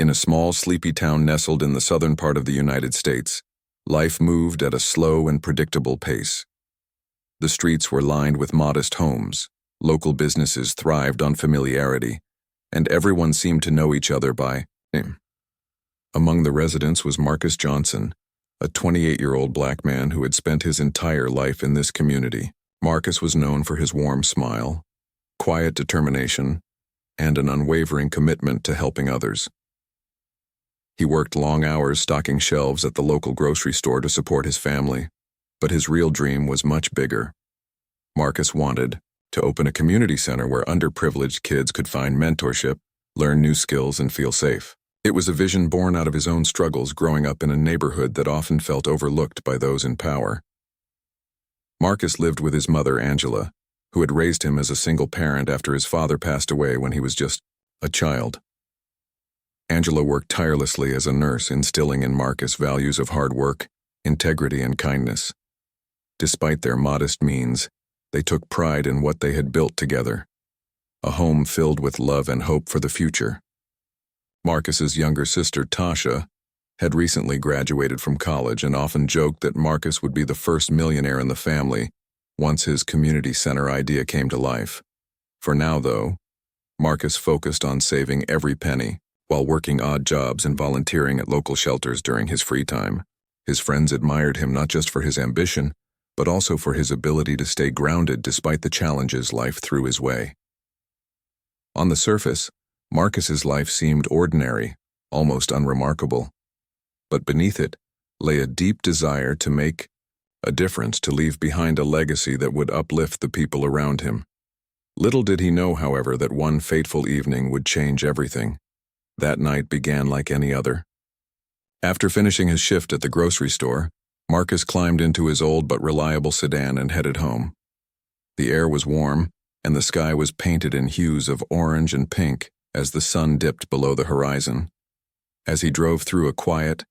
In a small, sleepy town nestled in the southern part of the United States, life moved at a slow and predictable pace. The streets were lined with modest homes, local businesses thrived on familiarity, and everyone seemed to know each other by name. Among the residents was Marcus Johnson, a 28-year-old black man who had spent his entire life in this community. Marcus was known for his warm smile, quiet determination, and an unwavering commitment to helping others. He worked long hours stocking shelves at the local grocery store to support his family, but his real dream was much bigger. Marcus wanted to open a community center where underprivileged kids could find mentorship, learn new skills, and feel safe. It was a vision born out of his own struggles growing up in a neighborhood that often felt overlooked by those in power. Marcus lived with his mother, Angela, who had raised him as a single parent after his father passed away when he was just a child. Angela worked tirelessly as a nurse, instilling in Marcus values of hard work, integrity, and kindness. Despite their modest means, they took pride in what they had built together, a home filled with love and hope for the future. Marcus's younger sister, Tasha, had recently graduated from college and often joked that Marcus would be the first millionaire in the family once his community center idea came to life. For now, though, Marcus focused on saving every penny while working odd jobs and volunteering at local shelters during his free time. His friends admired him not just for his ambition, but also for his ability to stay grounded despite the challenges life threw his way. On the surface, Marcus's life seemed ordinary, almost unremarkable. But beneath it lay a deep desire to make a difference, to leave behind a legacy that would uplift the people around him. Little did he know, however, that one fateful evening would change everything. That night began like any other. After finishing his shift at the grocery store, Marcus climbed into his old but reliable sedan and headed home. The air was warm, and the sky was painted in hues of orange and pink as the sun dipped below the horizon. As he drove through a quiet,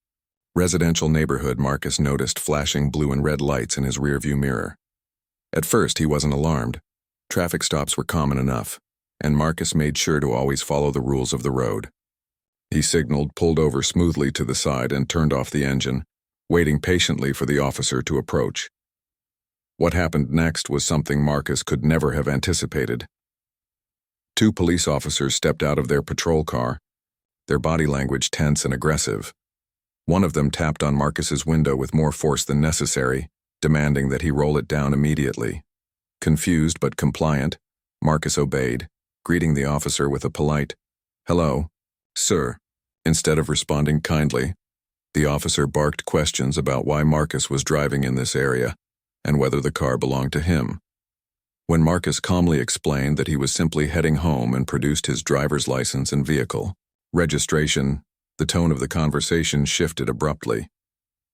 residential neighborhood, Marcus noticed flashing blue and red lights in his rearview mirror. At first, he wasn't alarmed. Traffic stops were common enough, and Marcus made sure to always follow the rules of the road. He signaled, pulled over smoothly to the side, and turned off the engine, waiting patiently for the officer to approach. What happened next was something Marcus could never have anticipated. Two police officers stepped out of their patrol car, their body language tense and aggressive. One of them tapped on Marcus's window with more force than necessary, demanding that he roll it down immediately. Confused but compliant, Marcus obeyed, greeting the officer with a polite, "Hello, sir." Instead of responding kindly, the officer barked questions about why Marcus was driving in this area and whether the car belonged to him. When Marcus calmly explained that he was simply heading home and produced his driver's license and vehicle registration, the tone of the conversation shifted abruptly.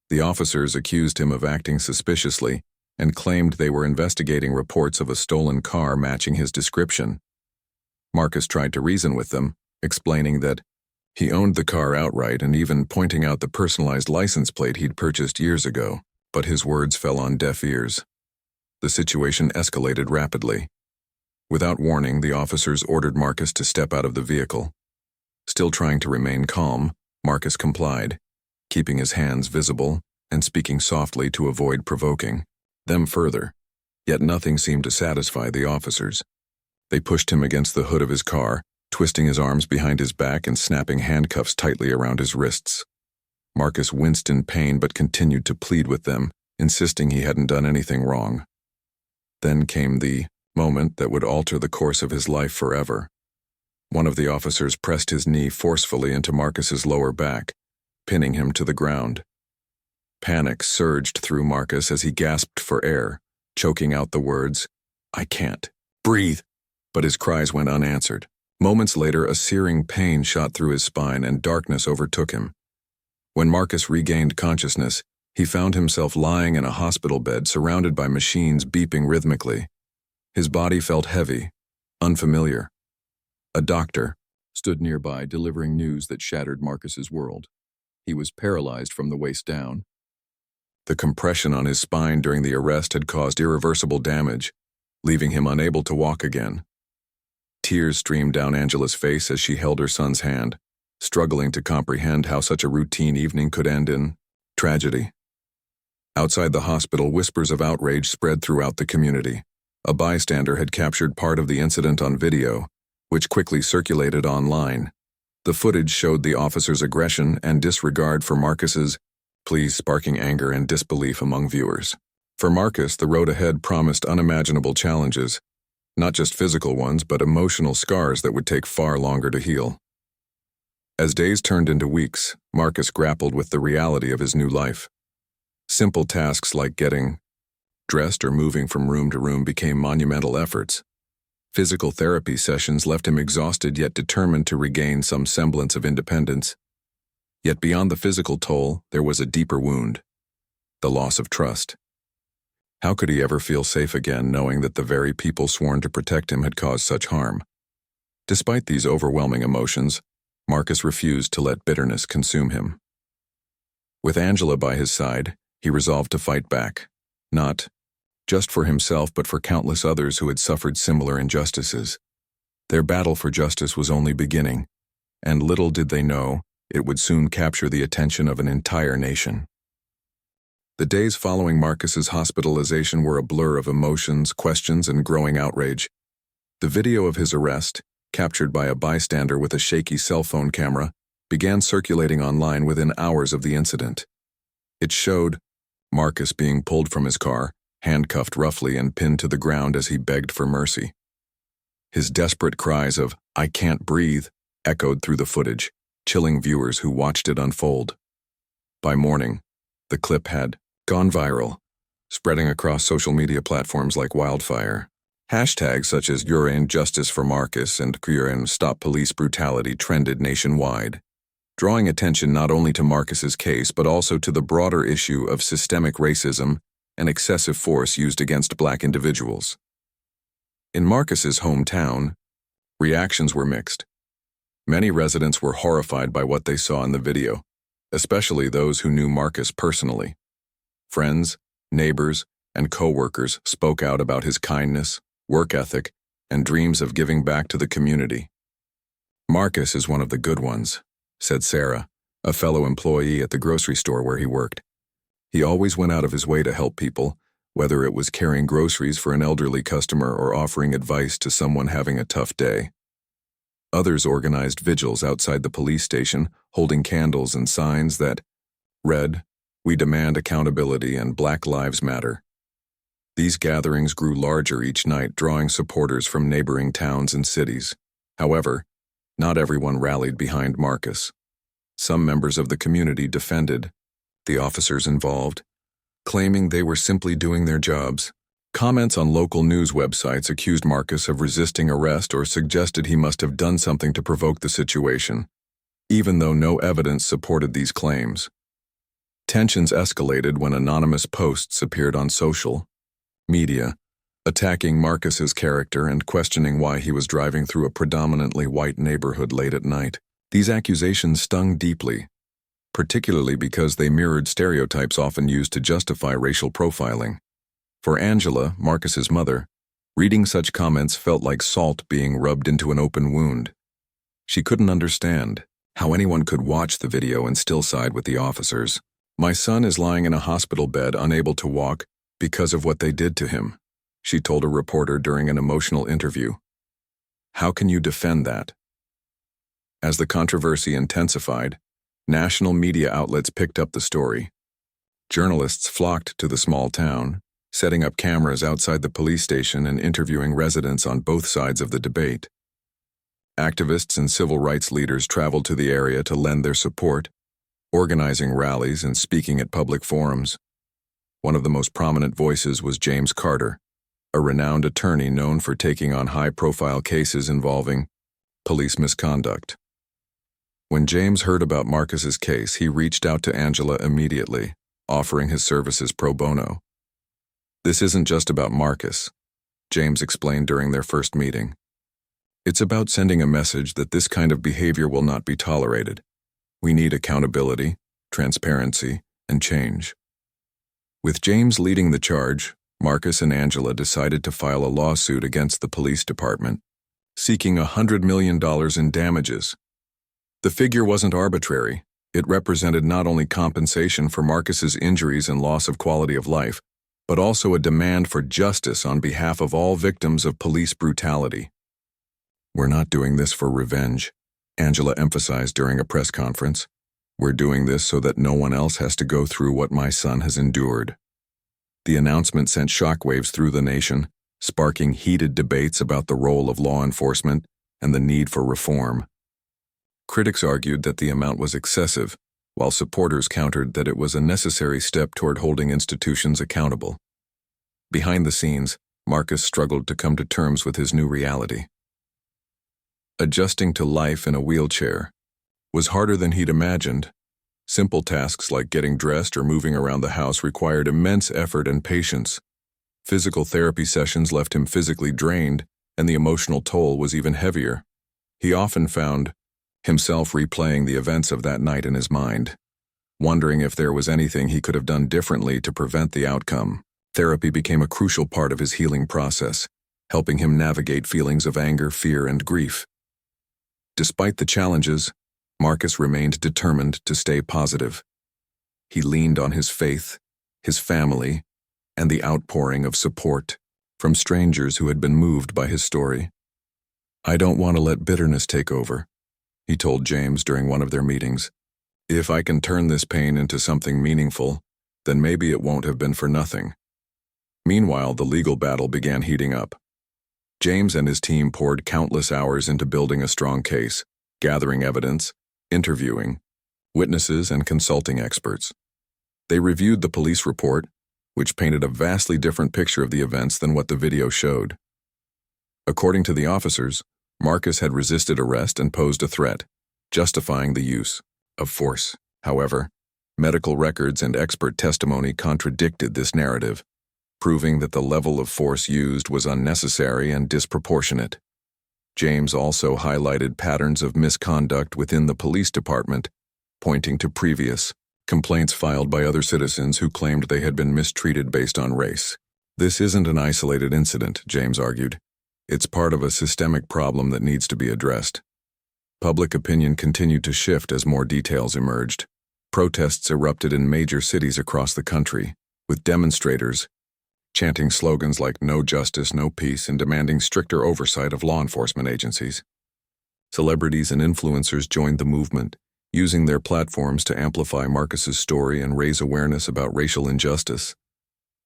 The officers accused him of acting suspiciously and claimed they were investigating reports of a stolen car matching his description. Marcus tried to reason with them, explaining that he owned the car outright and even pointing out the personalized license plate he'd purchased years ago, but his words fell on deaf ears. The situation escalated rapidly. Without warning, the officers ordered Marcus to step out of the vehicle. Still trying to remain calm, Marcus complied, keeping his hands visible and speaking softly to avoid provoking them further. Yet nothing seemed to satisfy the officers. They pushed him against the hood of his car, twisting his arms behind his back and snapping handcuffs tightly around his wrists. Marcus winced in pain but continued to plead with them, insisting he hadn't done anything wrong. Then came the moment that would alter the course of his life forever. One of the officers pressed his knee forcefully into Marcus's lower back, pinning him to the ground. Panic surged through Marcus as he gasped for air, choking out the words, "I can't breathe," but his cries went unanswered. Moments later, a searing pain shot through his spine and darkness overtook him. When Marcus regained consciousness, he found himself lying in a hospital bed surrounded by machines beeping rhythmically. His body felt heavy, unfamiliar. A doctor stood nearby, delivering news that shattered Marcus's world. He was paralyzed from the waist down. The compression on his spine during the arrest had caused irreversible damage, leaving him unable to walk again. Tears streamed down Angela's face as she held her son's hand, struggling to comprehend how such a routine evening could end in tragedy. Outside the hospital, whispers of outrage spread throughout the community. A bystander had captured part of the incident on video, which quickly circulated online. The footage showed the officer's aggression and disregard for Marcus's pleas, sparking anger and disbelief among viewers. For Marcus, the road ahead promised unimaginable challenges, not just physical ones, but emotional scars that would take far longer to heal. As days turned into weeks, Marcus grappled with the reality of his new life. Simple tasks like getting dressed or moving from room to room became monumental efforts. Physical therapy sessions left him exhausted yet determined to regain some semblance of independence. Yet beyond the physical toll, there was a deeper wound: the loss of trust. How could he ever feel safe again, knowing that the very people sworn to protect him had caused such harm? Despite these overwhelming emotions, Marcus refused to let bitterness consume him. With Angela by his side, he resolved to fight back, not just for himself but for countless others who had suffered similar injustices. Their battle for justice was only beginning, and little did they know it would soon capture the attention of an entire nation. The days following Marcus's hospitalization were a blur of emotions, questions, and growing outrage. The video of his arrest, captured by a bystander with a shaky cell phone camera, began circulating online within hours of the incident. It showed Marcus being pulled from his car, handcuffed roughly and pinned to the ground as he begged for mercy. His desperate cries of "I can't breathe" echoed through the footage, chilling viewers who watched it unfold. By morning, the clip had gone viral, spreading across social media platforms like wildfire. Hashtags such as "Urine Justice for Marcus" and "Urine Stop Police Brutality" trended nationwide, drawing attention not only to Marcus's case but also to the broader issue of systemic racism and excessive force used against Black individuals. In Marcus's hometown, reactions were mixed. Many residents were horrified by what they saw in the video, especially those who knew Marcus personally. Friends, neighbors, and co-workers spoke out about his kindness, work ethic, and dreams of giving back to the community. "Marcus is one of the good ones," said Sarah, a fellow employee at the grocery store where he worked. "He always went out of his way to help people, whether it was carrying groceries for an elderly customer or offering advice to someone having a tough day." Others organized vigils outside the police station, holding candles and signs that read, "We demand accountability" and "Black Lives Matter." These gatherings grew larger each night, drawing supporters from neighboring towns and cities. However, not everyone rallied behind Marcus. Some members of the community defended the officers involved, claiming they were simply doing their jobs. Comments on local news websites accused Marcus of resisting arrest or suggested he must have done something to provoke the situation, even though no evidence supported these claims. Tensions escalated when anonymous posts appeared on social media, attacking Marcus's character and questioning why he was driving through a predominantly white neighborhood late at night. These accusations stung deeply, particularly because they mirrored stereotypes often used to justify racial profiling. For Angela, Marcus's mother, reading such comments felt like salt being rubbed into an open wound. She couldn't understand how anyone could watch the video and still side with the officers. "My son is lying in a hospital bed, unable to walk, because of what they did to him," she told a reporter during an emotional interview. "How can you defend that?" As the controversy intensified, national media outlets picked up the story. Journalists flocked to the small town, setting up cameras outside the police station and interviewing residents on both sides of the debate. Activists and civil rights leaders traveled to the area to lend their support, organizing rallies and speaking at public forums. One of the most prominent voices was James Carter, a renowned attorney known for taking on high-profile cases involving police misconduct. When James heard about Marcus's case, he reached out to Angela immediately, offering his services pro bono. "This isn't just about Marcus," James explained during their first meeting. "It's about sending a message that this kind of behavior will not be tolerated. We need accountability, transparency, and change." With James leading the charge, Marcus and Angela decided to file a lawsuit against the police department, seeking $100 million in damages. The figure wasn't arbitrary. It represented not only compensation for Marcus's injuries and loss of quality of life, but also a demand for justice on behalf of all victims of police brutality. "We're not doing this for revenge," Angela emphasized during a press conference. "We're doing this so that no one else has to go through what my son has endured." The announcement sent shockwaves through the nation, sparking heated debates about the role of law enforcement and the need for reform. Critics argued that the amount was excessive, while supporters countered that it was a necessary step toward holding institutions accountable. Behind the scenes, Marcus struggled to come to terms with his new reality. Adjusting to life in a wheelchair was harder than he'd imagined. Simple tasks like getting dressed or moving around the house required immense effort and patience. Physical therapy sessions left him physically drained, and the emotional toll was even heavier. He often found himself replaying the events of that night in his mind, wondering if there was anything he could have done differently to prevent the outcome. Therapy became a crucial part of his healing process, helping him navigate feelings of anger, fear, and grief. Despite the challenges, Marcus remained determined to stay positive. He leaned on his faith, his family, and the outpouring of support from strangers who had been moved by his story. "I don't want to let bitterness take over," he told James during one of their meetings. "If I can turn this pain into something meaningful, then maybe it won't have been for nothing." Meanwhile, the legal battle began heating up. James and his team poured countless hours into building a strong case, gathering evidence, interviewing witnesses, and consulting experts. They reviewed the police report, which painted a vastly different picture of the events than what the video showed. According to the officers, Marcus had resisted arrest and posed a threat, justifying the use of force. However, medical records and expert testimony contradicted this narrative, proving that the level of force used was unnecessary and disproportionate. James also highlighted patterns of misconduct within the police department, pointing to previous complaints filed by other citizens who claimed they had been mistreated based on race. "This isn't an isolated incident," James argued. "It's part of a systemic problem that needs to be addressed." Public opinion continued to shift as more details emerged. Protests erupted in major cities across the country, with demonstrators chanting slogans like "No justice, no peace," and demanding stricter oversight of law enforcement agencies. Celebrities and influencers joined the movement, using their platforms to amplify Marcus's story and raise awareness about racial injustice.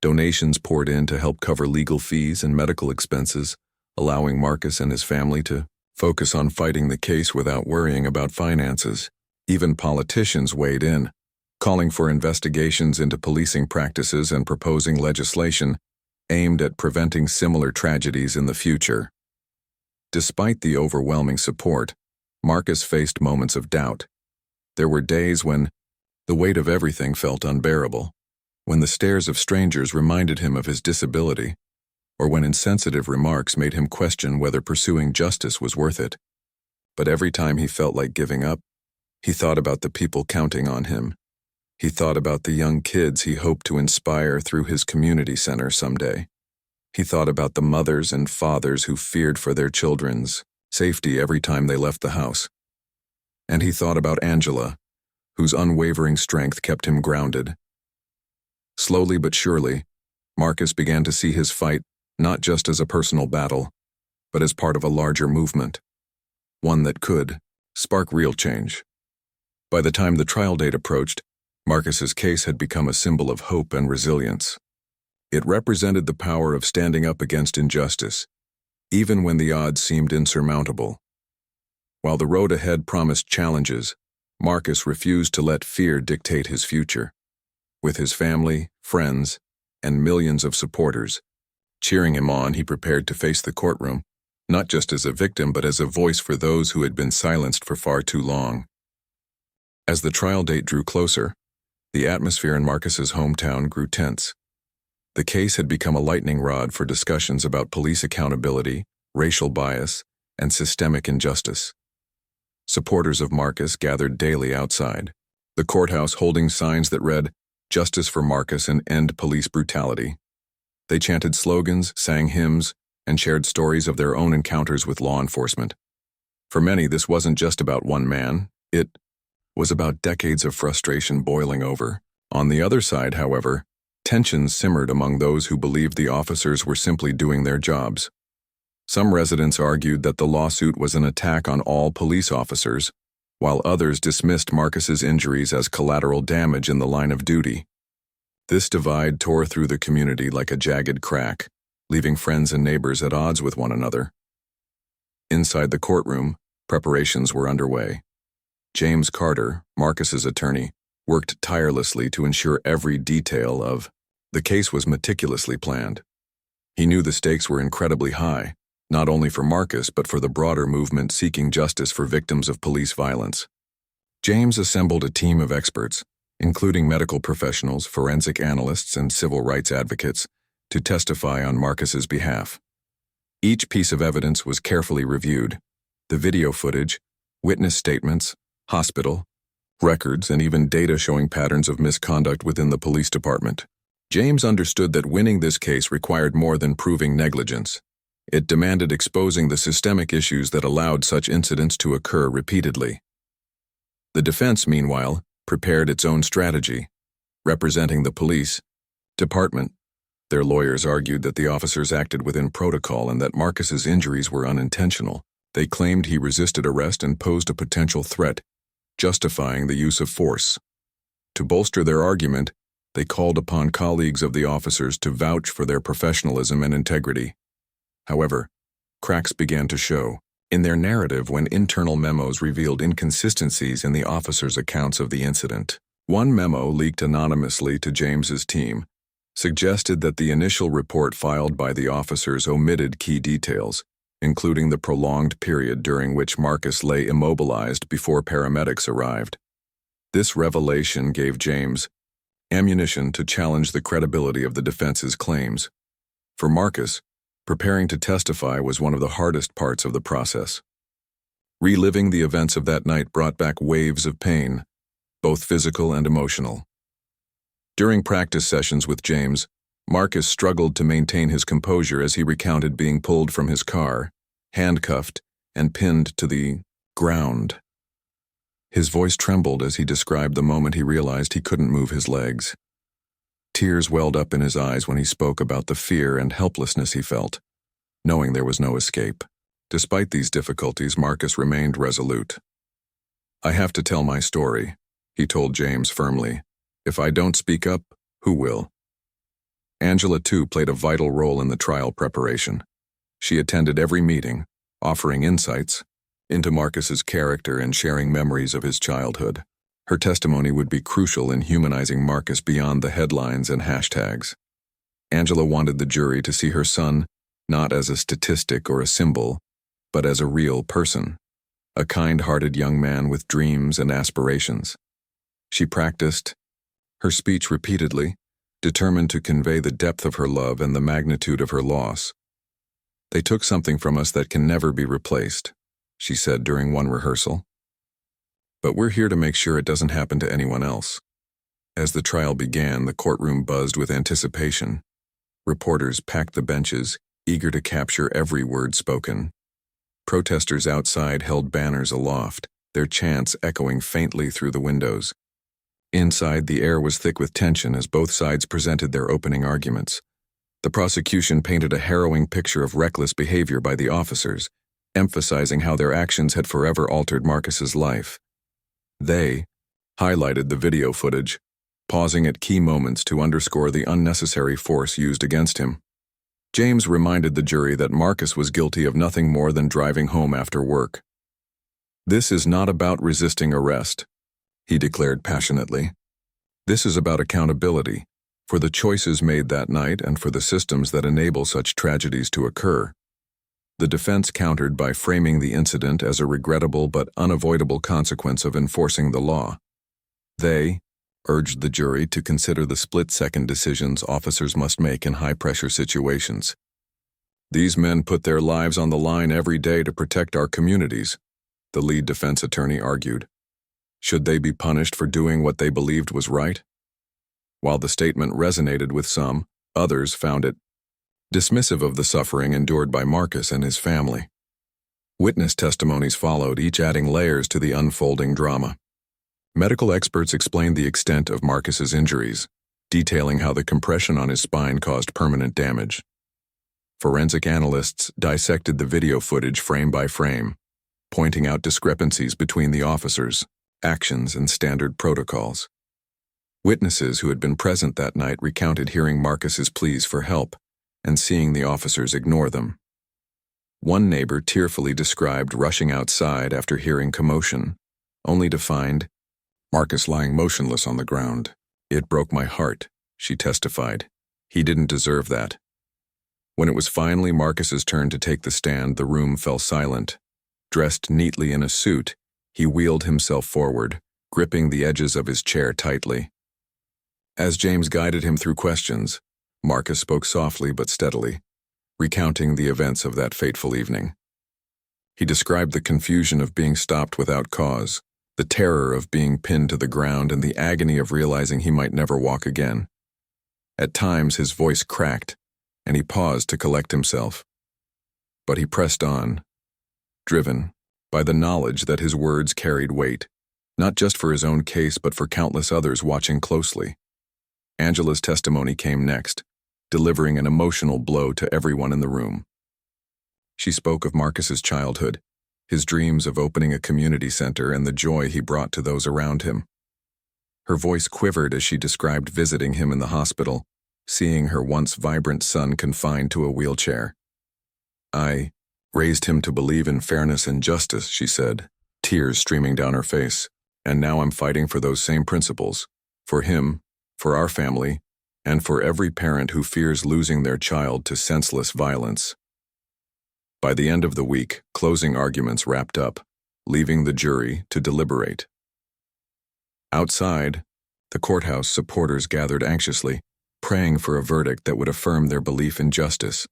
Donations poured in to help cover legal fees and medical expenses, allowing Marcus and his family to focus on fighting the case without worrying about finances. Even politicians weighed in, calling for investigations into policing practices and proposing legislation aimed at preventing similar tragedies in the future. Despite the overwhelming support, Marcus faced moments of doubt. There were days when the weight of everything felt unbearable, when the stares of strangers reminded him of his disability, or when insensitive remarks made him question whether pursuing justice was worth it. But every time he felt like giving up, he thought about the people counting on him. He thought about the young kids he hoped to inspire through his community center someday. He thought about the mothers and fathers who feared for their children's safety every time they left the house. And he thought about Angela, whose unwavering strength kept him grounded. Slowly but surely, Marcus began to see his fight not just as a personal battle, but as part of a larger movement, one that could spark real change. By the time the trial date approached, Marcus's case had become a symbol of hope and resilience. It represented the power of standing up against injustice, even when the odds seemed insurmountable. While the road ahead promised challenges, Marcus refused to let fear dictate his future. With his family, friends, and millions of supporters cheering him on, he prepared to face the courtroom, not just as a victim but as a voice for those who had been silenced for far too long. As the trial date drew closer, the atmosphere in Marcus's hometown grew tense. The case had become a lightning rod for discussions about police accountability, racial bias, and systemic injustice. Supporters of Marcus gathered daily outside the courthouse, holding signs that read, "Justice for Marcus and End Police Brutality." They chanted slogans, sang hymns, and shared stories of their own encounters with law enforcement. For many, this wasn't just about one man, It was about decades of frustration boiling over. On the other side, however, tensions simmered among those who believed the officers were simply doing their jobs. Some residents argued that the lawsuit was an attack on all police officers, while others dismissed Marcus's injuries as collateral damage in the line of duty. This divide tore through the community like a jagged crack, leaving friends and neighbors at odds with one another. Inside the courtroom, preparations were underway. James Carter, Marcus's attorney, worked tirelessly to ensure every detail of the case was meticulously planned. He knew the stakes were incredibly high, not only for Marcus but for the broader movement seeking justice for victims of police violence. James assembled a team of experts, including medical professionals, forensic analysts, and civil rights advocates, to testify on Marcus's behalf. Each piece of evidence was carefully reviewed: the video footage, witness statements, hospital records, and even data showing patterns of misconduct within the police department. James understood that winning this case required more than proving negligence. It demanded exposing the systemic issues that allowed such incidents to occur repeatedly. The defense, meanwhile, prepared its own strategy. Representing the police department, their lawyers argued that the officers acted within protocol and that Marcus's injuries were unintentional. They claimed he resisted arrest and posed a potential threat, justifying the use of force. To bolster their argument, they called upon colleagues of the officers to vouch for their professionalism and integrity. However, cracks began to show in their narrative when internal memos revealed inconsistencies in the officers' accounts of the incident. One memo, leaked anonymously to James's team, suggested that the initial report filed by the officers omitted key details, including the prolonged period during which Marcus lay immobilized before paramedics arrived. This revelation gave James ammunition to challenge the credibility of the defense's claims. For Marcus, preparing to testify was one of the hardest parts of the process. Reliving the events of that night brought back waves of pain, both physical and emotional. During practice sessions with James, Marcus struggled to maintain his composure as he recounted being pulled from his car, handcuffed, and pinned to the ground. His voice trembled as he described the moment he realized he couldn't move his legs. Tears welled up in his eyes when he spoke about the fear and helplessness he felt, knowing there was no escape. Despite these difficulties, Marcus remained resolute. "I have to tell my story," he told James firmly. "If I don't speak up, who will?" Angela, too, played a vital role in the trial preparation. She attended every meeting, offering insights into Marcus's character and sharing memories of his childhood. Her testimony would be crucial in humanizing Marcus beyond the headlines and hashtags. Angela wanted the jury to see her son not as a statistic or a symbol, but as a real person, a kind-hearted young man with dreams and aspirations. She practiced her speech repeatedly, determined to convey the depth of her love and the magnitude of her loss. "They took something from us that can never be replaced," she said during one rehearsal. "But we're here to make sure it doesn't happen to anyone else." As the trial began, the courtroom buzzed with anticipation. Reporters packed the benches, eager to capture every word spoken. Protesters outside held banners aloft, their chants echoing faintly through the windows. Inside, the air was thick with tension as both sides presented their opening arguments. The prosecution painted a harrowing picture of reckless behavior by the officers, emphasizing how their actions had forever altered Marcus's life. They highlighted the video footage, pausing at key moments to underscore the unnecessary force used against him. James reminded the jury that Marcus was guilty of nothing more than driving home after work. "This is not about resisting arrest," he declared passionately. "This is about accountability, for the choices made that night and for the systems that enable such tragedies to occur." The defense countered by framing the incident as a regrettable but unavoidable consequence of enforcing the law. They urged the jury to consider the split-second decisions officers must make in high-pressure situations. "These men put their lives on the line every day to protect our communities," the lead defense attorney argued. "Should they be punished for doing what they believed was right?" While the statement resonated with some, others found it dismissive of the suffering endured by Marcus and his family. Witness testimonies followed, each adding layers to the unfolding drama. Medical experts explained the extent of Marcus's injuries, detailing how the compression on his spine caused permanent damage. Forensic analysts dissected the video footage frame by frame, pointing out discrepancies between the officers' actions and standard protocols. Witnesses who had been present that night recounted hearing Marcus's pleas for help and seeing the officers ignore them. One neighbor tearfully described rushing outside after hearing commotion, only to find Marcus lying motionless on the ground. "It broke my heart," she testified. "He didn't deserve that." When it was finally Marcus's turn to take the stand, the room fell silent. Dressed neatly in a suit, he wheeled himself forward, gripping the edges of his chair tightly. As James guided him through questions, Marcus spoke softly but steadily, recounting the events of that fateful evening. He described the confusion of being stopped without cause, the terror of being pinned to the ground, and the agony of realizing he might never walk again. At times his voice cracked, and he paused to collect himself. But he pressed on, driven by the knowledge that his words carried weight, not just for his own case but for countless others watching closely. Angela's testimony came next, delivering an emotional blow to everyone in the room. She spoke of Marcus's childhood, his dreams of opening a community center, and the joy he brought to those around him. Her voice quivered as she described visiting him in the hospital, seeing her once vibrant son confined to a wheelchair. "I raised him to believe in fairness and justice," she said, tears streaming down her face, "and now I'm fighting for those same principles, for him, for our family, and for every parent who fears losing their child to senseless violence." By the end of the week, closing arguments wrapped up, leaving the jury to deliberate. Outside, the courthouse supporters gathered anxiously, praying for a verdict that would affirm their belief in justice.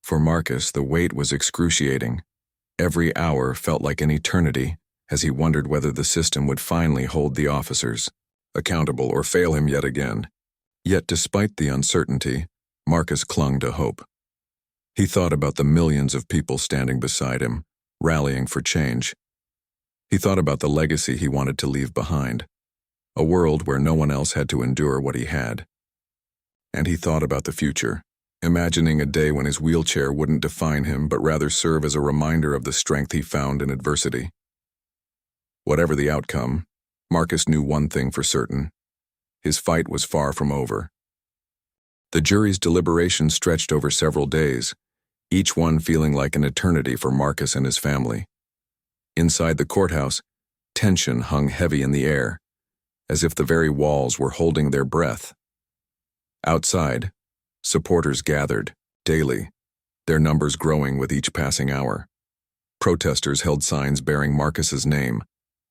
For Marcus, the wait was excruciating. Every hour felt like an eternity as he wondered whether the system would finally hold the officers accountable or fail him yet again. Yet despite the uncertainty, Marcus clung to hope. He thought about the millions of people standing beside him, rallying for change. He thought about the legacy he wanted to leave behind, a world where no one else had to endure what he had. And he thought about the future, imagining a day when his wheelchair wouldn't define him but rather serve as a reminder of the strength he found in adversity. Whatever the outcome, Marcus knew one thing for certain: his fight was far from over. The jury's deliberations stretched over several days, each one feeling like an eternity for Marcus and his family. Inside the courthouse, tension hung heavy in the air, as if the very walls were holding their breath. Outside, supporters gathered, daily, their numbers growing with each passing hour. Protesters held signs bearing Marcus's name,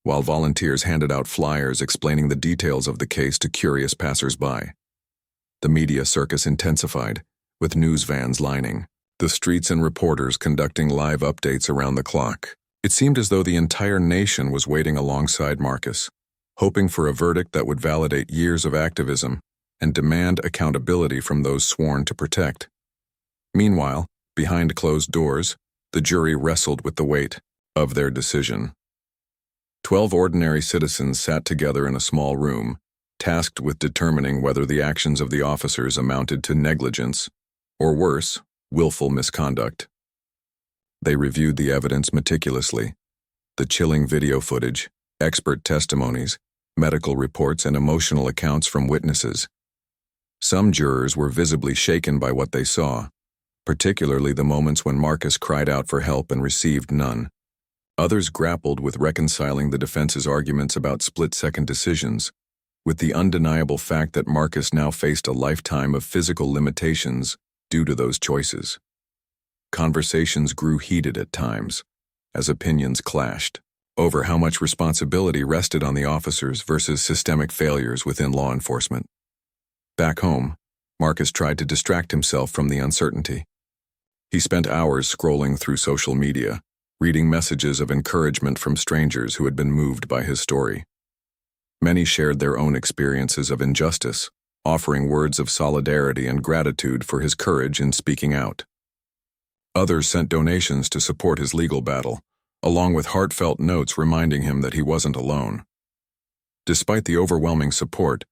while volunteers handed out flyers explaining the details of the case to curious passers-by. The media circus intensified, with news vans lining the streets and reporters conducting live updates around the clock. It seemed as though the entire nation was waiting alongside Marcus, hoping for a verdict that would validate years of activism and demand accountability from those sworn to protect. Meanwhile, behind closed doors, the jury wrestled with the weight of their decision. 12 ordinary citizens sat together in a small room, tasked with determining whether the actions of the officers amounted to negligence, or worse, willful misconduct. They reviewed the evidence meticulously: the chilling video footage, expert testimonies, medical reports, and emotional accounts from witnesses. Some jurors were visibly shaken by what they saw, particularly the moments when Marcus cried out for help and received none. Others grappled with reconciling the defense's arguments about split-second decisions, with the undeniable fact that Marcus now faced a lifetime of physical limitations due to those choices. Conversations grew heated at times, as opinions clashed over how much responsibility rested on the officers versus systemic failures within law enforcement. Back home, Marcus tried to distract himself from the uncertainty. He spent hours scrolling through social media, reading messages of encouragement from strangers who had been moved by his story. Many shared their own experiences of injustice, offering words of solidarity and gratitude for his courage in speaking out. Others sent donations to support his legal battle, along with heartfelt notes reminding him that he wasn't alone. Despite the overwhelming support,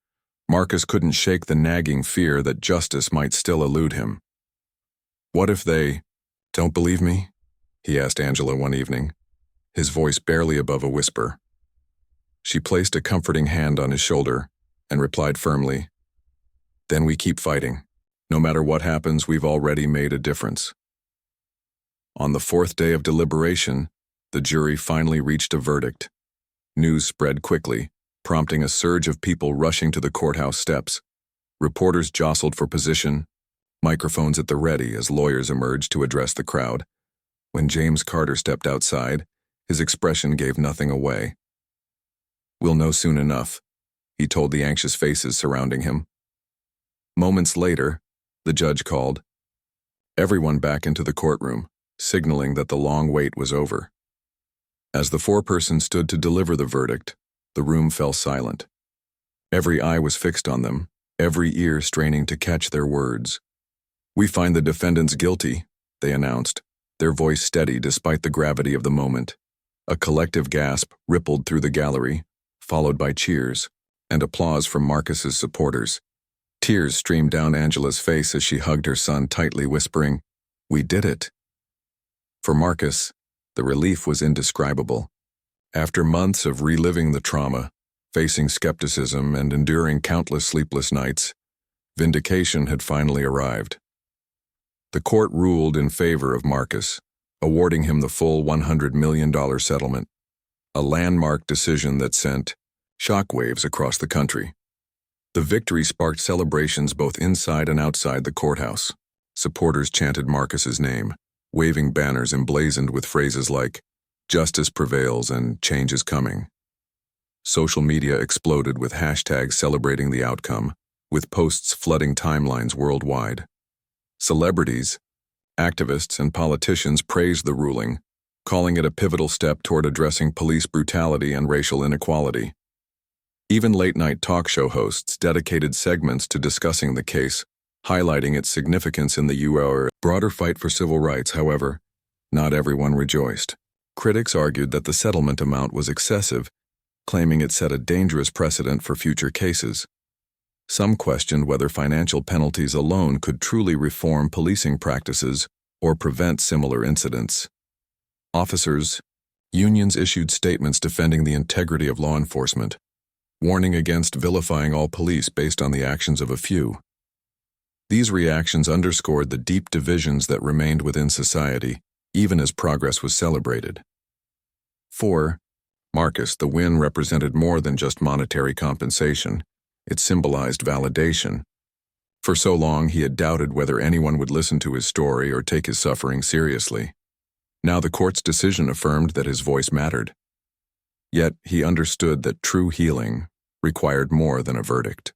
Marcus couldn't shake the nagging fear that justice might still elude him. "What if they don't believe me?" he asked Angela one evening, his voice barely above a whisper. She placed a comforting hand on his shoulder and replied firmly, "Then we keep fighting. No matter what happens, we've already made a difference." On the fourth day of deliberation, the jury finally reached a verdict. News spread quickly, prompting a surge of people rushing to the courthouse steps. Reporters jostled for position, microphones at the ready as lawyers emerged to address the crowd. When James Carter stepped outside, his expression gave nothing away. "We'll know soon enough," he told the anxious faces surrounding him. Moments later, the judge called everyone back into the courtroom, signaling that the long wait was over. As the foreperson stood to deliver the verdict, the room fell silent. Every eye was fixed on them, every ear straining to catch their words. "We find the defendants guilty," they announced, their voice steady despite the gravity of the moment. A collective gasp rippled through the gallery, followed by cheers and applause from Marcus's supporters. Tears streamed down Angela's face as she hugged her son tightly, whispering, "We did it." For Marcus, the relief was indescribable. After months of reliving the trauma, facing skepticism and enduring countless sleepless nights, vindication had finally arrived. The court ruled in favor of Marcus, awarding him the full $100 million settlement, a landmark decision that sent shockwaves across the country. The victory sparked celebrations both inside and outside the courthouse. Supporters chanted Marcus's name, waving banners emblazoned with phrases like, "Justice prevails" and "Change is coming." Social media exploded with hashtags celebrating the outcome, with posts flooding timelines worldwide. Celebrities, activists, and politicians praised the ruling, calling it a pivotal step toward addressing police brutality and racial inequality. Even late-night talk show hosts dedicated segments to discussing the case, highlighting its significance in the U.S. broader fight for civil rights. However, not everyone rejoiced. Critics argued that the settlement amount was excessive, claiming it set a dangerous precedent for future cases. Some questioned whether financial penalties alone could truly reform policing practices or prevent similar incidents. Officers, unions issued statements defending the integrity of law enforcement, warning against vilifying all police based on the actions of a few. These reactions underscored the deep divisions that remained within society, even as progress was celebrated. For Marcus, the win represented more than just monetary compensation. It symbolized validation. For so long, he had doubted whether anyone would listen to his story or take his suffering seriously. Now the court's decision affirmed that his voice mattered. Yet he understood that true healing required more than a verdict.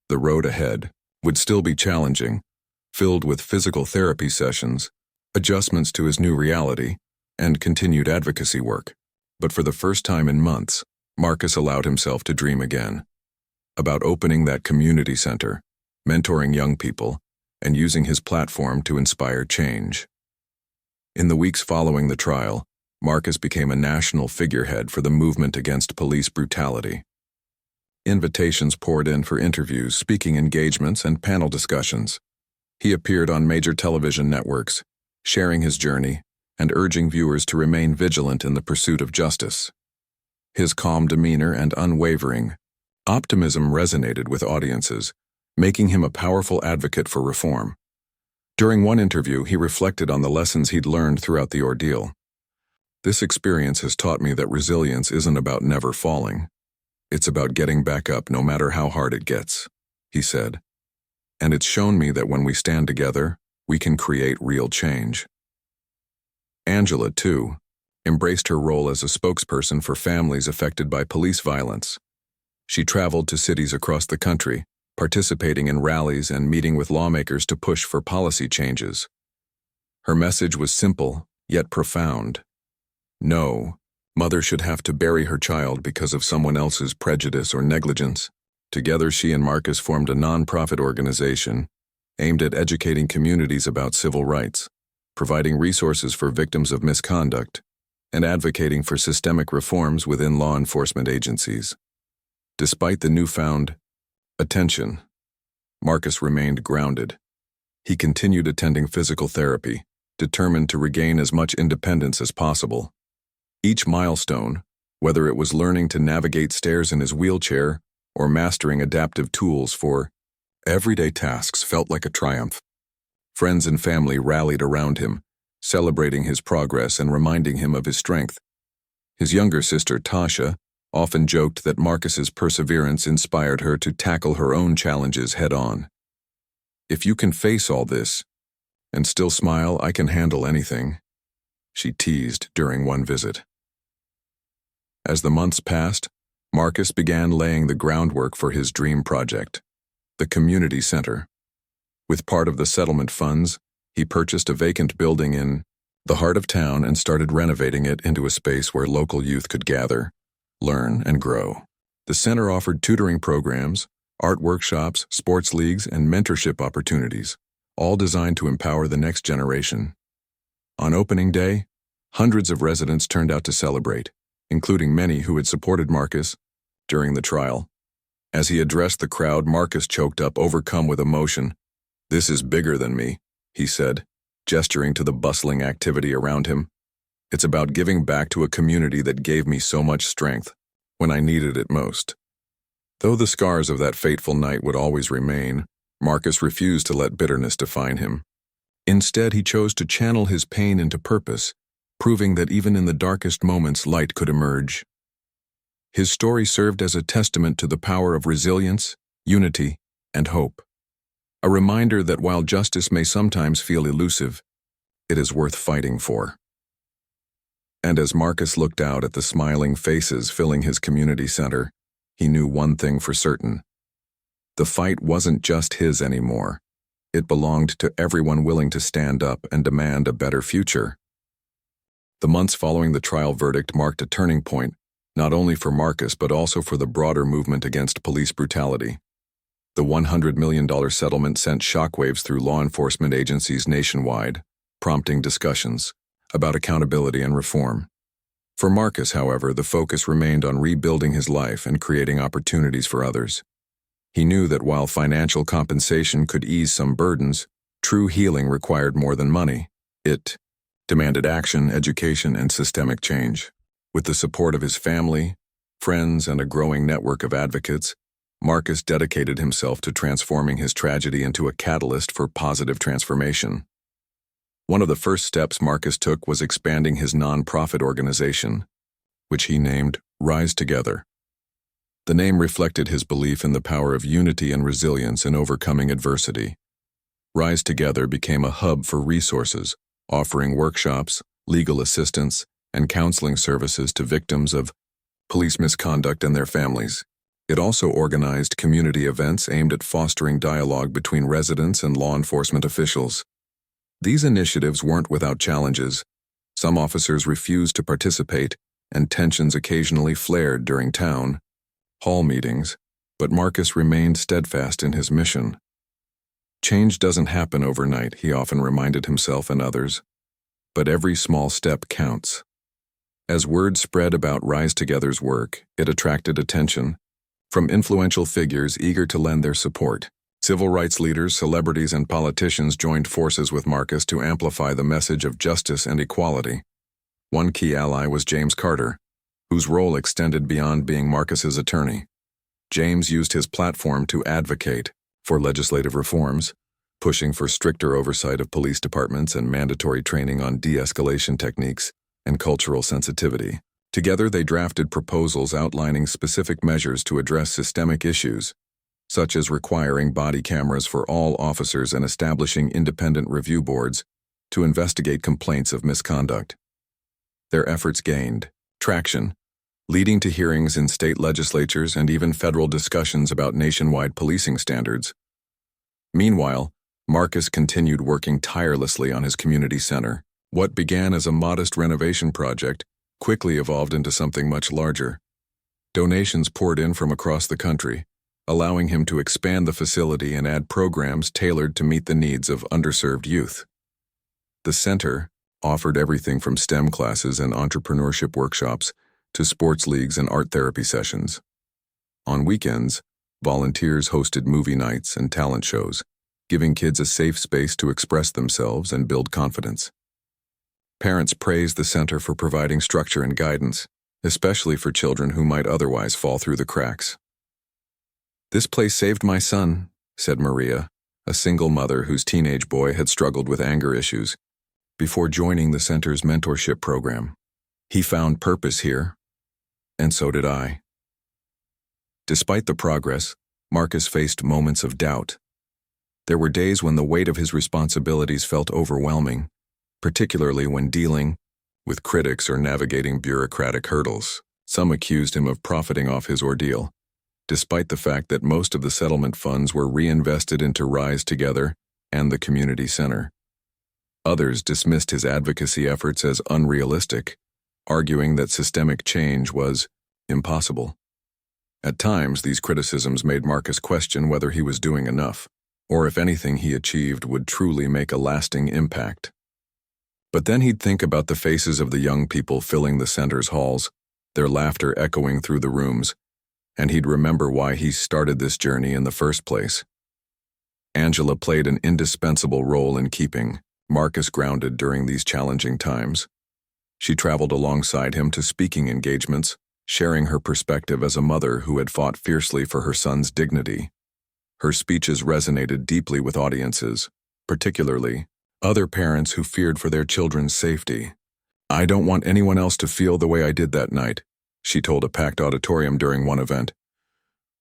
The road ahead would still be challenging, filled with physical therapy sessions, adjustments to his new reality, and continued advocacy work. But for the first time in months, Marcus allowed himself to dream again. About opening that community center, mentoring young people, and using his platform to inspire change. In the weeks following the trial, Marcus became a national figurehead for the movement against police brutality. Invitations poured in for interviews, speaking engagements, and panel discussions. He appeared on major television networks, sharing his journey and urging viewers to remain vigilant in the pursuit of justice. His calm demeanor and unwavering optimism resonated with audiences, making him a powerful advocate for reform. During one interview, he reflected on the lessons he'd learned throughout the ordeal. "This experience has taught me that resilience isn't about never falling. It's about getting back up no matter how hard it gets," he said. "And it's shown me that when we stand together, we can create real change." Angela, too, embraced her role as a spokesperson for families affected by police violence. She traveled to cities across the country, participating in rallies and meeting with lawmakers to push for policy changes. Her message was simple, yet profound. No, mother should have to bury her child because of someone else's prejudice or negligence. Together, she and Marcus formed a nonprofit organization aimed at educating communities about civil rights, providing resources for victims of misconduct, and advocating for systemic reforms within law enforcement agencies. Despite the newfound attention, Marcus remained grounded. He continued attending physical therapy, determined to regain as much independence as possible. Each milestone, whether it was learning to navigate stairs in his wheelchair or mastering adaptive tools for everyday tasks, felt like a triumph. Friends and family rallied around him, celebrating his progress and reminding him of his strength. His younger sister, Tasha, often joked that Marcus's perseverance inspired her to tackle her own challenges head-on. "If you can face all this and still smile, I can handle anything," she teased during one visit. As the months passed, Marcus began laying the groundwork for his dream project, the community center. With part of the settlement funds, he purchased a vacant building in the heart of town and started renovating it into a space where local youth could gather, learn, and grow. The center offered tutoring programs, art workshops, sports leagues, and mentorship opportunities, all designed to empower the next generation. On opening day, hundreds of residents turned out to celebrate, including many who had supported Marcus during the trial. As he addressed the crowd, Marcus choked up, overcome with emotion. "This is bigger than me," he said, gesturing to the bustling activity around him. "It's about giving back to a community that gave me so much strength when I needed it most." Though the scars of that fateful night would always remain, Marcus refused to let bitterness define him. Instead, he chose to channel his pain into purpose, proving that even in the darkest moments, light could emerge. His story served as a testament to the power of resilience, unity, and hope. A reminder that while justice may sometimes feel elusive, it is worth fighting for. And as Marcus looked out at the smiling faces filling his community center, he knew one thing for certain. The fight wasn't just his anymore. It belonged to everyone willing to stand up and demand a better future. The months following the trial verdict marked a turning point, not only for Marcus but also for the broader movement against police brutality. The $100 million settlement sent shockwaves through law enforcement agencies nationwide, prompting discussions about accountability and reform. For Marcus, however, the focus remained on rebuilding his life and creating opportunities for others. He knew that while financial compensation could ease some burdens, true healing required more than money. It demanded action, education, and systemic change. With the support of his family, friends, and a growing network of advocates, Marcus dedicated himself to transforming his tragedy into a catalyst for positive transformation. One of the first steps Marcus took was expanding his nonprofit organization, which he named Rise Together. The name reflected his belief in the power of unity and resilience in overcoming adversity. Rise Together became a hub for resources, offering workshops, legal assistance, and counseling services to victims of police misconduct and their families. It also organized community events aimed at fostering dialogue between residents and law enforcement officials. These initiatives weren't without challenges. Some officers refused to participate, and tensions occasionally flared during town hall meetings, but Marcus remained steadfast in his mission. Change doesn't happen overnight, he often reminded himself and others, but every small step counts. As word spread about Rise Together's work, it attracted attention from influential figures eager to lend their support. Civil rights leaders, celebrities, and politicians joined forces with Marcus to amplify the message of justice and equality. One key ally was James Carter, whose role extended beyond being Marcus's attorney. James used his platform to advocate for legislative reforms, pushing for stricter oversight of police departments and mandatory training on de-escalation techniques and cultural sensitivity. Together, they drafted proposals outlining specific measures to address systemic issues, such as requiring body cameras for all officers and establishing independent review boards to investigate complaints of misconduct. Their efforts gained traction, leading to hearings in state legislatures and even federal discussions about nationwide policing standards. Meanwhile, Marcus continued working tirelessly on his community center. What began as a modest renovation project quickly evolved into something much larger. Donations poured in from across the country, allowing him to expand the facility and add programs tailored to meet the needs of underserved youth. The center offered everything from STEM classes and entrepreneurship workshops to sports leagues and art therapy sessions. On weekends, volunteers hosted movie nights and talent shows, giving kids a safe space to express themselves and build confidence. Parents praised the center for providing structure and guidance, especially for children who might otherwise fall through the cracks. "This place saved my son," said Maria, a single mother whose teenage boy had struggled with anger issues, before joining the center's mentorship program. "He found purpose here, and so did I." Despite the progress, Marcus faced moments of doubt. There were days when the weight of his responsibilities felt overwhelming, particularly when dealing with critics or navigating bureaucratic hurdles. Some accused him of profiting off his ordeal, despite the fact that most of the settlement funds were reinvested into Rise Together and the community center. Others dismissed his advocacy efforts as unrealistic, arguing that systemic change was impossible. At times, these criticisms made Marcus question whether he was doing enough, or if anything he achieved would truly make a lasting impact. But then he'd think about the faces of the young people filling the center's halls, their laughter echoing through the rooms, and he'd remember why he started this journey in the first place. Angela played an indispensable role in keeping Marcus grounded during these challenging times. She traveled alongside him to speaking engagements, sharing her perspective as a mother who had fought fiercely for her son's dignity. Her speeches resonated deeply with audiences, particularly other parents who feared for their children's safety. "I don't want anyone else to feel the way I did that night," she told a packed auditorium during one event.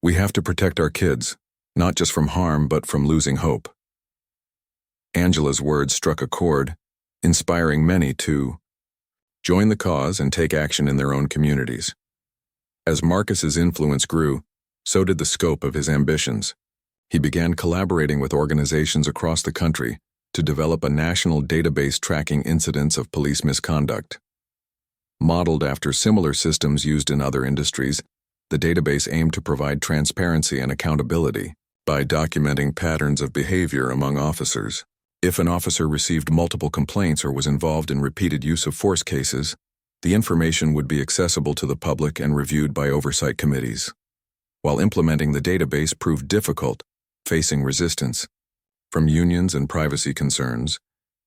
"We have to protect our kids, not just from harm but from losing hope." Angela's words struck a chord, inspiring many to join the cause and take action in their own communities. As Marcus's influence grew, so did the scope of his ambitions. He began collaborating with organizations across the country to develop a national database tracking incidents of police misconduct. Modeled after similar systems used in other industries, the database aimed to provide transparency and accountability by documenting patterns of behavior among officers. If an officer received multiple complaints or was involved in repeated use of force cases, the information would be accessible to the public and reviewed by oversight committees. While implementing the database proved difficult, facing resistance from unions and privacy concerns,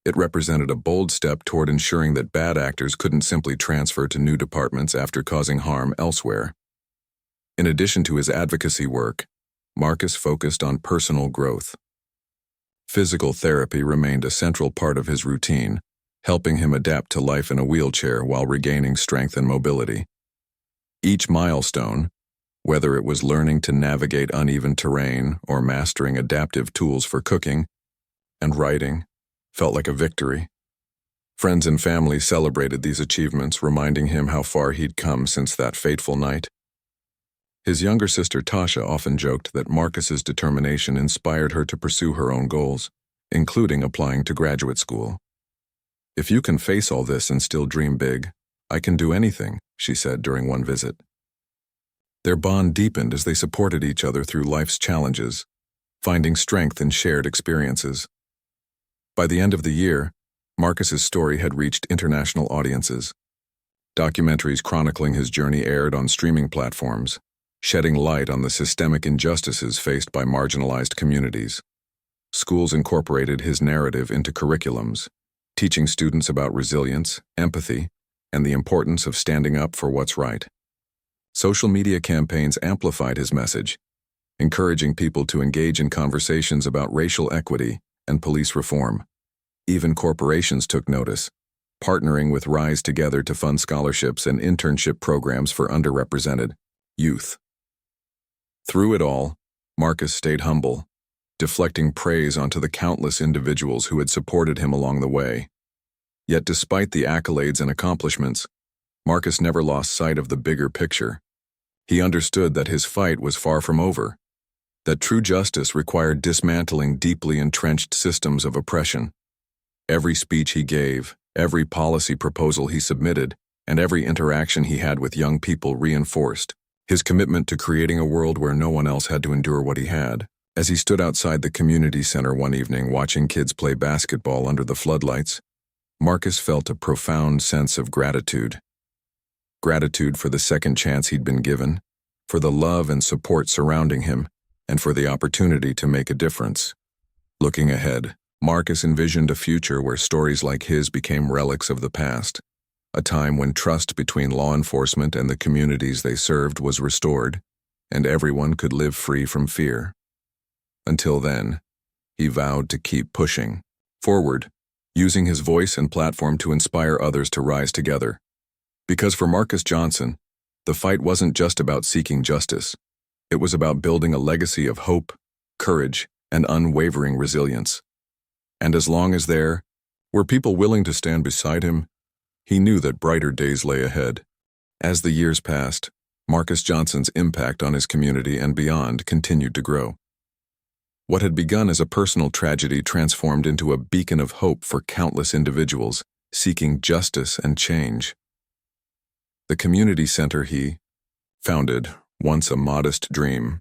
it represented a bold step toward ensuring that bad actors couldn't simply transfer to new departments after causing harm elsewhere. In addition to his advocacy work, Marcus focused on personal growth. Physical therapy remained a central part of his routine, helping him adapt to life in a wheelchair while regaining strength and mobility. Each milestone, whether it was learning to navigate uneven terrain or mastering adaptive tools for cooking and writing, felt like a victory. Friends and family celebrated these achievements, reminding him how far he'd come since that fateful night. His younger sister Tasha often joked that Marcus's determination inspired her to pursue her own goals, including applying to graduate school. "If you can face all this and still dream big, I can do anything," she said during one visit. Their bond deepened as they supported each other through life's challenges, finding strength in shared experiences. By the end of the year, Marcus's story had reached international audiences. Documentaries chronicling his journey aired on streaming platforms, shedding light on the systemic injustices faced by marginalized communities. Schools incorporated his narrative into curriculums, teaching students about resilience, empathy, and the importance of standing up for what's right. Social media campaigns amplified his message, encouraging people to engage in conversations about racial equity and police reform. Even corporations took notice, partnering with Rise Together to fund scholarships and internship programs for underrepresented youth. Through it all, Marcus stayed humble, deflecting praise onto the countless individuals who had supported him along the way. Yet despite the accolades and accomplishments, Marcus never lost sight of the bigger picture. He understood that his fight was far from over, that true justice required dismantling deeply entrenched systems of oppression. Every speech he gave, every policy proposal he submitted, and every interaction he had with young people reinforced his commitment to creating a world where no one else had to endure what he had. As he stood outside the community center one evening watching kids play basketball under the floodlights, Marcus felt a profound sense of gratitude. Gratitude for the second chance he'd been given, for the love and support surrounding him, and for the opportunity to make a difference. Looking ahead, Marcus envisioned a future where stories like his became relics of the past, a time when trust between law enforcement and the communities they served was restored, and everyone could live free from fear. Until then, he vowed to keep pushing forward, using his voice and platform to inspire others to rise together. Because for Marcus Johnson, the fight wasn't just about seeking justice. It was about building a legacy of hope, courage, and unwavering resilience. And as long as there were people willing to stand beside him, he knew that brighter days lay ahead. As the years passed, Marcus Johnson's impact on his community and beyond continued to grow. What had begun as a personal tragedy transformed into a beacon of hope for countless individuals seeking justice and change. The community center he founded, once a modest dream,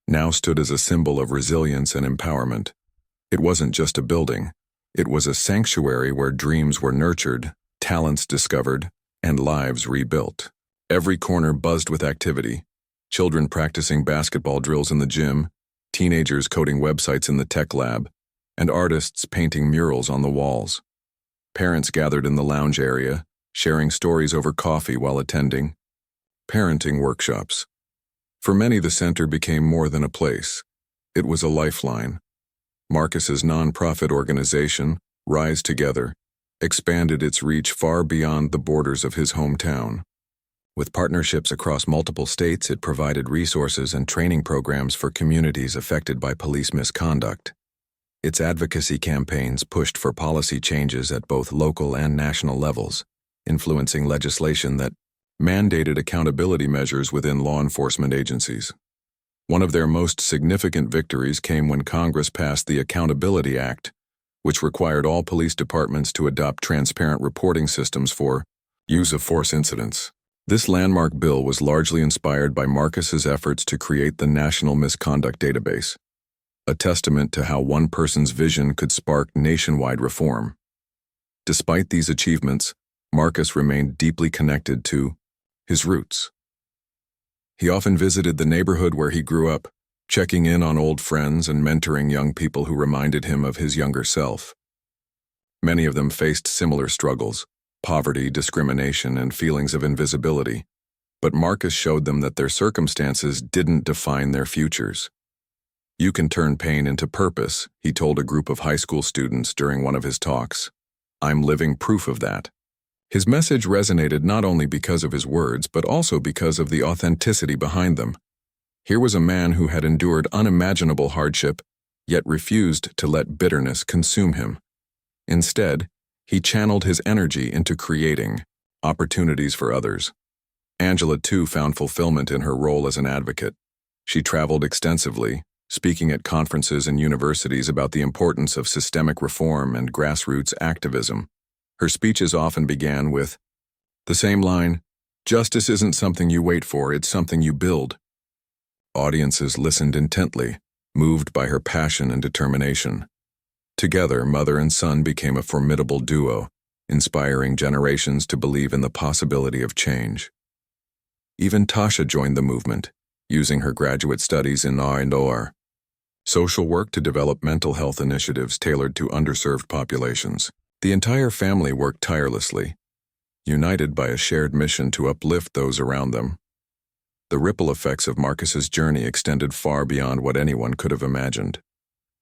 now stood as a symbol of resilience and empowerment. It wasn't just a building. It was a sanctuary where dreams were nurtured, talents discovered, and lives rebuilt. Every corner buzzed with activity: children practicing basketball drills in the gym, teenagers coding websites in the tech lab, and artists painting murals on the walls. Parents gathered in the lounge area, sharing stories over coffee while attending parenting workshops. For many, the center became more than a place. It was a lifeline. Marcus's nonprofit organization, Rise Together, expanded its reach far beyond the borders of his hometown. With partnerships across multiple states, it provided resources and training programs for communities affected by police misconduct. Its advocacy campaigns pushed for policy changes at both local and national levels, influencing legislation that mandated accountability measures within law enforcement agencies. One of their most significant victories came when Congress passed the Accountability Act, which required all police departments to adopt transparent reporting systems for use of force incidents. This landmark bill was largely inspired by Marcus's efforts to create the National Misconduct Database, a testament to how one person's vision could spark nationwide reform. Despite these achievements, Marcus remained deeply connected to his roots. He often visited the neighborhood where he grew up, checking in on old friends and mentoring young people who reminded him of his younger self. Many of them faced similar struggles: poverty, discrimination, and feelings of invisibility. But Marcus showed them that their circumstances didn't define their futures. "You can turn pain into purpose," he told a group of high school students during one of his talks. "I'm living proof of that." His message resonated not only because of his words, but also because of the authenticity behind them. Here was a man who had endured unimaginable hardship, yet refused to let bitterness consume him. Instead, he channeled his energy into creating opportunities for others. Angela, too, found fulfillment in her role as an advocate. She traveled extensively, speaking at conferences and universities about the importance of systemic reform and grassroots activism. Her speeches often began with the same line, "Justice isn't something you wait for, it's something you build." Audiences listened intently, moved by her passion and determination. Together, mother and son became a formidable duo, inspiring generations to believe in the possibility of change. Even Tasha joined the movement, using her graduate studies in R&R, social work, to develop mental health initiatives tailored to underserved populations. The entire family worked tirelessly, united by a shared mission to uplift those around them. The ripple effects of Marcus's journey extended far beyond what anyone could have imagined.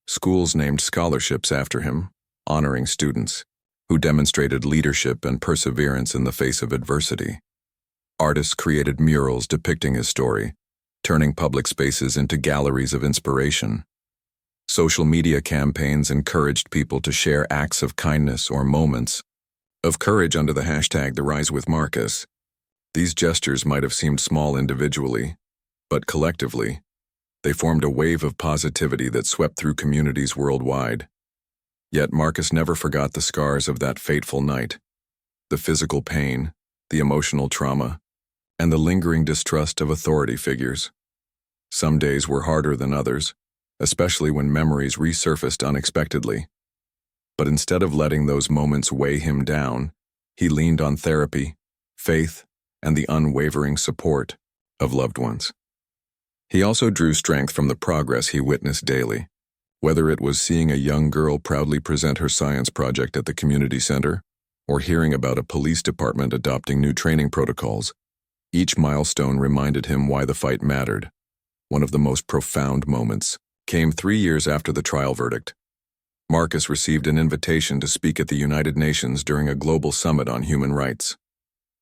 Schools named scholarships after him, honoring students who demonstrated leadership and perseverance in the face of adversity. Artists created murals depicting his story, turning public spaces into galleries of inspiration. Social media campaigns encouraged people to share acts of kindness or moments of courage under the hashtag #TheRiseWithMarcus. These gestures might have seemed small individually, but collectively, they formed a wave of positivity that swept through communities worldwide. Yet Marcus never forgot the scars of that fateful night: the physical pain, the emotional trauma, and the lingering distrust of authority figures. Some days were harder than others, especially when memories resurfaced unexpectedly. But instead of letting those moments weigh him down, he leaned on therapy, faith, and the unwavering support of loved ones. He also drew strength from the progress he witnessed daily, whether it was seeing a young girl proudly present her science project at the community center, or hearing about a police department adopting new training protocols. Each milestone reminded him why the fight mattered. One of the most profound moments came 3 years after the trial verdict. Marcus received an invitation to speak at the United Nations during a global summit on human rights.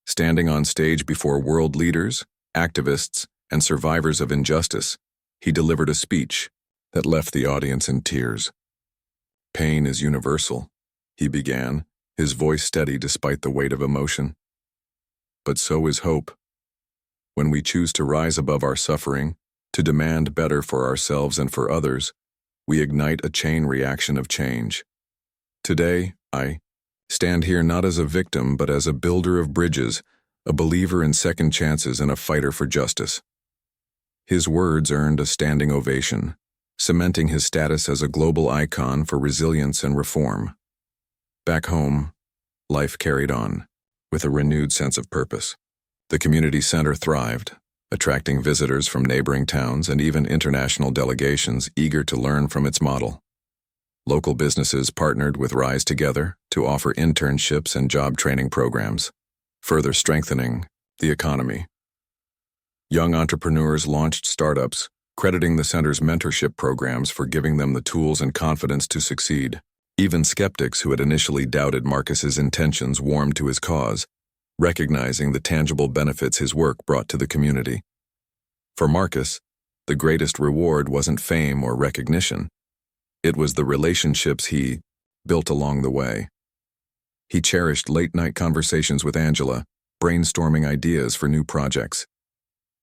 Standing on stage before world leaders, activists, and survivors of injustice, he delivered a speech that left the audience in tears. "Pain is universal," he began, his voice steady despite the weight of emotion. "But so is hope. When we choose to rise above our suffering, to demand better for ourselves and for others, we ignite a chain reaction of change. Today, I stand here not as a victim but as a builder of bridges, a believer in second chances and a fighter for justice." His words earned a standing ovation, cementing his status as a global icon for resilience and reform. Back home, life carried on, with a renewed sense of purpose. The community center thrived, attracting visitors from neighboring towns and even international delegations eager to learn from its model. Local businesses partnered with Rise Together to offer internships and job training programs, further strengthening the economy. Young entrepreneurs launched startups, crediting the center's mentorship programs for giving them the tools and confidence to succeed. Even skeptics who had initially doubted Marcus's intentions warmed to his cause, recognizing the tangible benefits his work brought to the community. For Marcus, the greatest reward wasn't fame or recognition. It was the relationships he built along the way. He cherished late-night conversations with Angela, brainstorming ideas for new projects.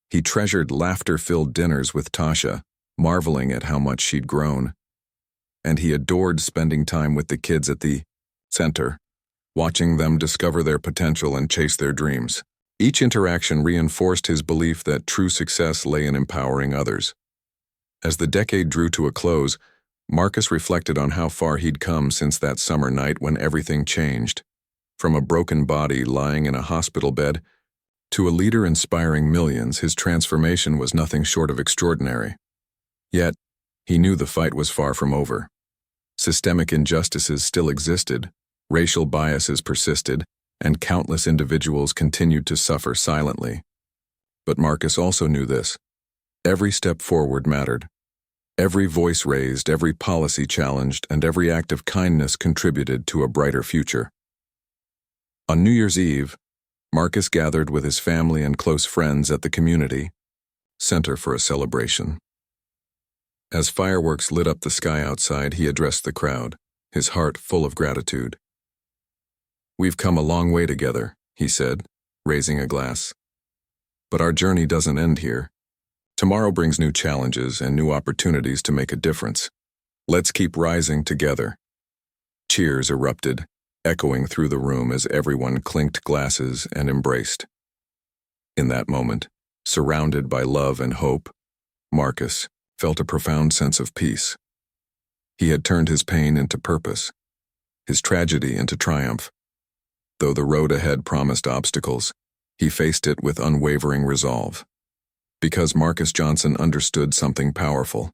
He treasured laughter-filled dinners with Tasha, marveling at how much she'd grown. And he adored spending time with the kids at the center, watching them discover their potential and chase their dreams. Each interaction reinforced his belief that true success lay in empowering others. As the decade drew to a close, Marcus reflected on how far he'd come since that summer night when everything changed. From a broken body lying in a hospital bed to a leader inspiring millions, his transformation was nothing short of extraordinary. Yet, he knew the fight was far from over. Systemic injustices still existed, racial biases persisted, and countless individuals continued to suffer silently. But Marcus also knew this. Every step forward mattered. Every voice raised, every policy challenged, and every act of kindness contributed to a brighter future. On New Year's Eve, Marcus gathered with his family and close friends at the community center for a celebration. As fireworks lit up the sky outside, he addressed the crowd, his heart full of gratitude. "We've come a long way together," he said, raising a glass. "But our journey doesn't end here. Tomorrow brings new challenges and new opportunities to make a difference. Let's keep rising together." Cheers erupted, echoing through the room as everyone clinked glasses and embraced. In that moment, surrounded by love and hope, Marcus felt a profound sense of peace. He had turned his pain into purpose, his tragedy into triumph. Though the road ahead promised obstacles, he faced it with unwavering resolve. Because Marcus Johnson understood something powerful.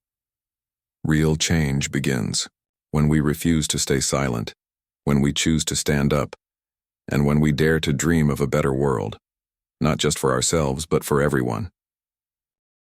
Real change begins when we refuse to stay silent, when we choose to stand up, and when we dare to dream of a better world, not just for ourselves but for everyone.